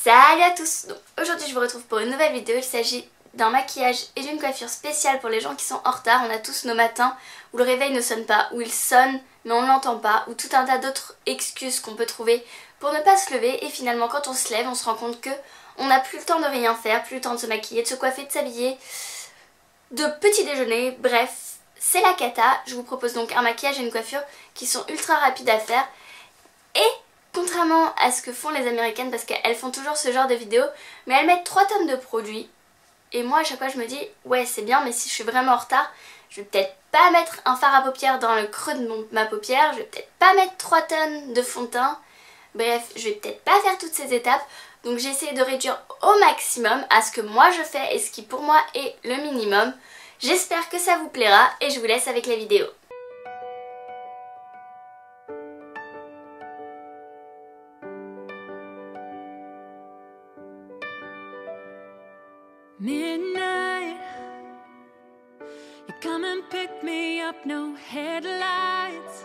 Salut à tous. Donc aujourd'hui je vous retrouve pour une nouvelle vidéo. Il s'agit d'un maquillage et d'une coiffure spéciale pour les gens qui sont en retard. On a tous nos matins où le réveil ne sonne pas, où il sonne mais on ne l'entend pas, ou tout un tas d'autres excuses qu'on peut trouver pour ne pas se lever. Et finalement quand on se lève on se rend compte que on n'a plus le temps de rien faire, plus le temps de se maquiller, de se coiffer, de s'habiller, de petit déjeuner, bref, c'est la cata. Je vous propose donc un maquillage et une coiffure qui sont ultra rapides à faire. Et contrairement à ce que font les américaines, parce qu'elles font toujours ce genre de vidéos, mais elles mettent 3 tonnes de produits. Et moi à chaque fois je me dis, ouais c'est bien, mais si je suis vraiment en retard, je vais peut-être pas mettre un fard à paupières dans le creux de ma paupière, je vais peut-être pas mettre 3 tonnes de fond de teint. Bref, je vais peut-être pas faire toutes ces étapes. Donc j'ai essayé de réduire au maximum à ce que moi je fais et ce qui pour moi est le minimum. J'espère que ça vous plaira et je vous laisse avec la vidéo. Midnight, you come and pick me up, no headlights.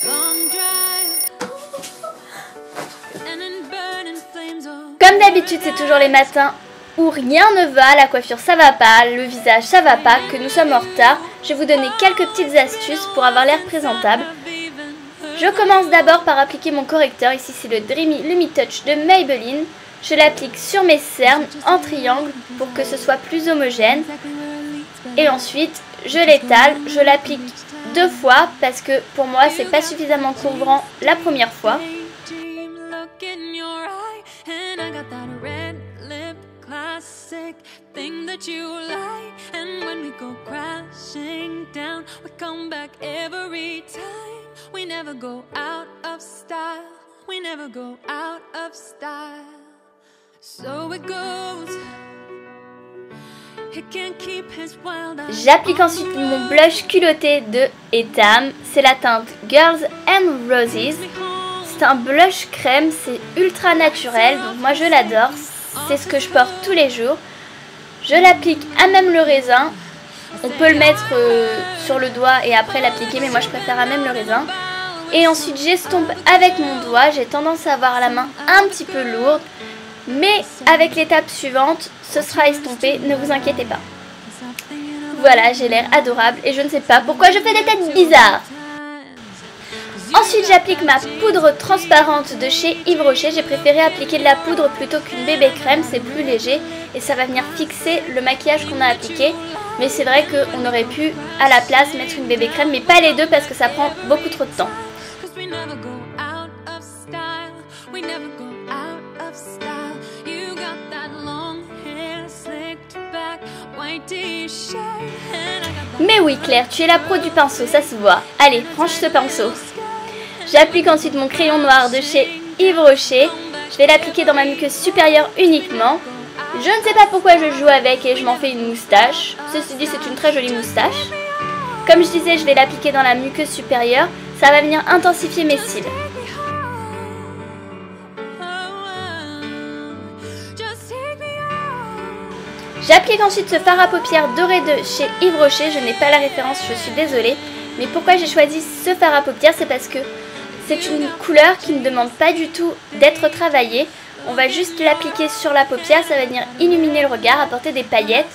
Long drive, and in burning flames of... Comme d'habitude, c'est toujours les matins où rien ne va, la coiffure ça va pas, le visage ça va pas, que nous sommes en retard. Je vais vous donner quelques petites astuces pour avoir l'air présentable. Je commence d'abord par appliquer mon correcteur, ici c'est le Dreamy Lumi Touch de Maybelline. Je l'applique sur mes cernes en triangle pour que ce soit plus homogène. Et ensuite je l'étale, je l'applique 2 fois parce que pour moi c'est pas suffisamment couvrant la première fois. We never go out of style. We never go out of style. So it goes. He can't keep his wild eyes. J'applique ensuite mon blush culotté de Etam. C'est la teinte Girls and Roses. C'est un blush crème, c'est ultra naturel, donc moi je l'adore. C'est ce que je porte tous les jours. Je l'applique à même le raisin. On peut le mettre sur le doigt et après l'appliquer, mais moi je préfère à même le raisin. Et ensuite j'estompe avec mon doigt. J'ai tendance à avoir la main un petit peu lourde, mais avec l'étape suivante, ce sera estompé, ne vous inquiétez pas. Voilà, j'ai l'air adorable et je ne sais pas pourquoi je fais des têtes bizarres. Ensuite j'applique ma poudre transparente de chez Yves Rocher. J'ai préféré appliquer de la poudre plutôt qu'une bébé crème, c'est plus léger et ça va venir fixer le maquillage qu'on a appliqué. Mais c'est vrai qu'on aurait pu à la place mettre une bébé crème, mais pas les deux parce que ça prend beaucoup trop de temps. Mais oui Claire, tu es la pro du pinceau, ça se voit. Allez, franche ce pinceau. J'applique ensuite mon crayon noir de chez Yves Rocher. Je vais l'appliquer dans ma muqueuse supérieure uniquement. Je ne sais pas pourquoi je joue avec et je m'en fais une moustache. Ceci dit, c'est une très jolie moustache. Comme je disais, je vais l'appliquer dans la muqueuse supérieure. Ça va venir intensifier mes cils. J'applique ensuite ce fard à paupières doré de chez Yves Rocher. Je n'ai pas la référence, je suis désolée. Mais pourquoi j'ai choisi ce fard à paupières, c'est parce que c'est une couleur qui ne demande pas du tout d'être travaillée. On va juste l'appliquer sur la paupière, ça va venir illuminer le regard, apporter des paillettes.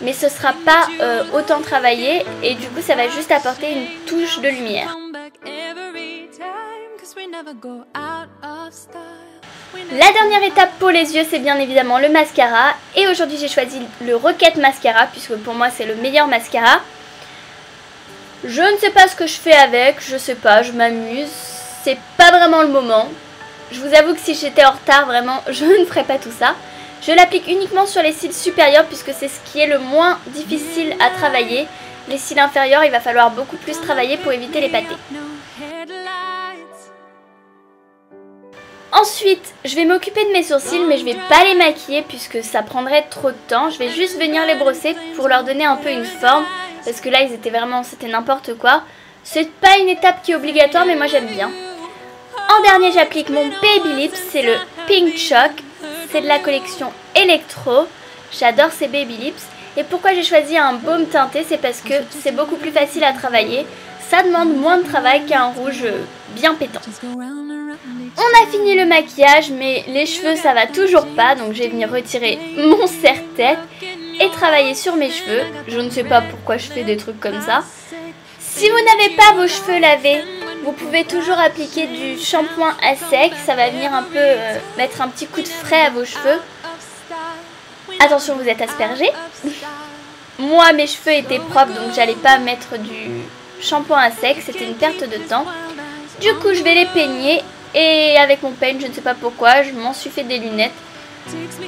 Mais ce ne sera pas autant travaillé et du coup ça va juste apporter une touche de lumière. La dernière étape pour les yeux, c'est bien évidemment le mascara. Et aujourd'hui j'ai choisi le Rocket Mascara puisque pour moi c'est le meilleur mascara. Je ne sais pas ce que je fais avec, je sais pas, je m'amuse. C'est pas vraiment le moment. Je vous avoue que si j'étais en retard, vraiment, je ne ferais pas tout ça. Je l'applique uniquement sur les cils supérieurs puisque c'est ce qui est le moins difficile à travailler. Les cils inférieurs, il va falloir beaucoup plus travailler pour éviter les pâtés. Ensuite, je vais m'occuper de mes sourcils, mais je ne vais pas les maquiller puisque ça prendrait trop de temps. Je vais juste venir les brosser pour leur donner un peu une forme. Parce que là, ils étaient vraiment, c'était n'importe quoi. C'est pas une étape qui est obligatoire, mais moi j'aime bien. En dernier, j'applique mon Baby Lips, c'est le Pink Choc. C'est de la collection Electro. J'adore ces Baby Lips. Et pourquoi j'ai choisi un baume teinté, c'est parce que c'est beaucoup plus facile à travailler. ça demande moins de travail qu'un rouge bien pétant. On a fini le maquillage, mais les cheveux ça va toujours pas, donc je vais venir retirer mon serre-tête et travailler sur mes cheveux. Je ne sais pas pourquoi je fais des trucs comme ça. Si vous n'avez pas vos cheveux lavés, vous pouvez toujours appliquer du shampoing à sec, ça va venir un peu mettre un petit coup de frais à vos cheveux. Attention, vous êtes aspergé. Moi, mes cheveux étaient propres, donc j'allais pas mettre du shampoing à sec, c'était une perte de temps. Du coup, je vais les peigner et avec mon peigne, je ne sais pas pourquoi, je m'en suis fait des lunettes.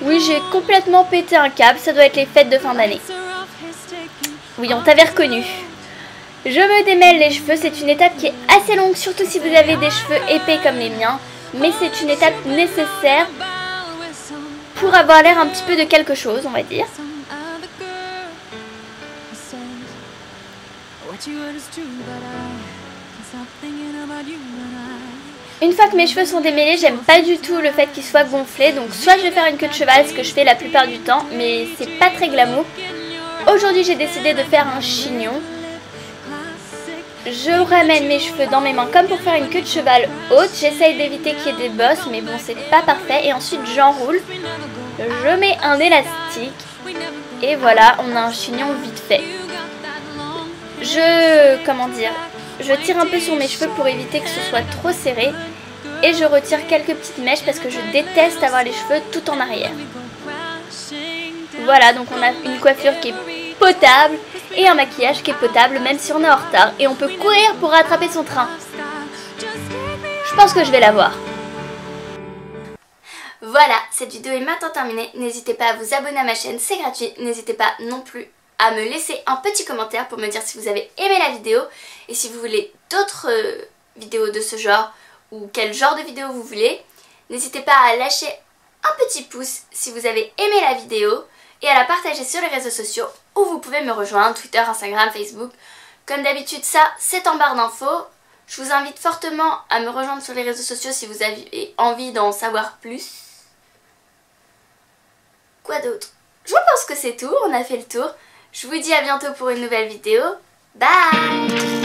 Oui, j'ai complètement pété un câble, ça doit être les fêtes de fin d'année. Oui, on t'avait reconnu. Je me démêle les cheveux, c'est une étape qui est assez longue, surtout si vous avez des cheveux épais comme les miens. Mais c'est une étape nécessaire pour avoir l'air un petit peu de quelque chose, on va dire. Une fois que mes cheveux sont démêlés, j'aime pas du tout le fait qu'ils soient gonflés. Donc soit je vais faire une queue de cheval, ce que je fais la plupart du temps, mais c'est pas très glamour. Aujourd'hui j'ai décidé de faire un chignon. Je ramène mes cheveux dans mes mains comme pour faire une queue de cheval haute. J'essaye d'éviter qu'il y ait des bosses, mais bon, c'est pas parfait. Et ensuite, j'enroule. Je mets un élastique. Et voilà, on a un chignon vite fait. Je tire un peu sur mes cheveux pour éviter que ce soit trop serré. Et je retire quelques petites mèches parce que je déteste avoir les cheveux tout en arrière. Voilà, donc on a une coiffure qui est potable et un maquillage qui est potable même si on est en retard. Et on peut courir pour rattraper son train. Je pense que je vais l'avoir. Voilà, cette vidéo est maintenant terminée. N'hésitez pas à vous abonner à ma chaîne, c'est gratuit. N'hésitez pas non plus à me laisser un petit commentaire pour me dire si vous avez aimé la vidéo. Et si vous voulez d'autres vidéos de ce genre ou quel genre de vidéo vous voulez. N'hésitez pas à lâcher un petit pouce si vous avez aimé la vidéo et à la partager sur les réseaux sociaux où vous pouvez me rejoindre, Twitter, Instagram, Facebook. Comme d'habitude, ça, c'est en barre d'infos. Je vous invite fortement à me rejoindre sur les réseaux sociaux si vous avez envie d'en savoir plus. Quoi d'autre? Je pense que c'est tout, on a fait le tour. Je vous dis à bientôt pour une nouvelle vidéo. Bye!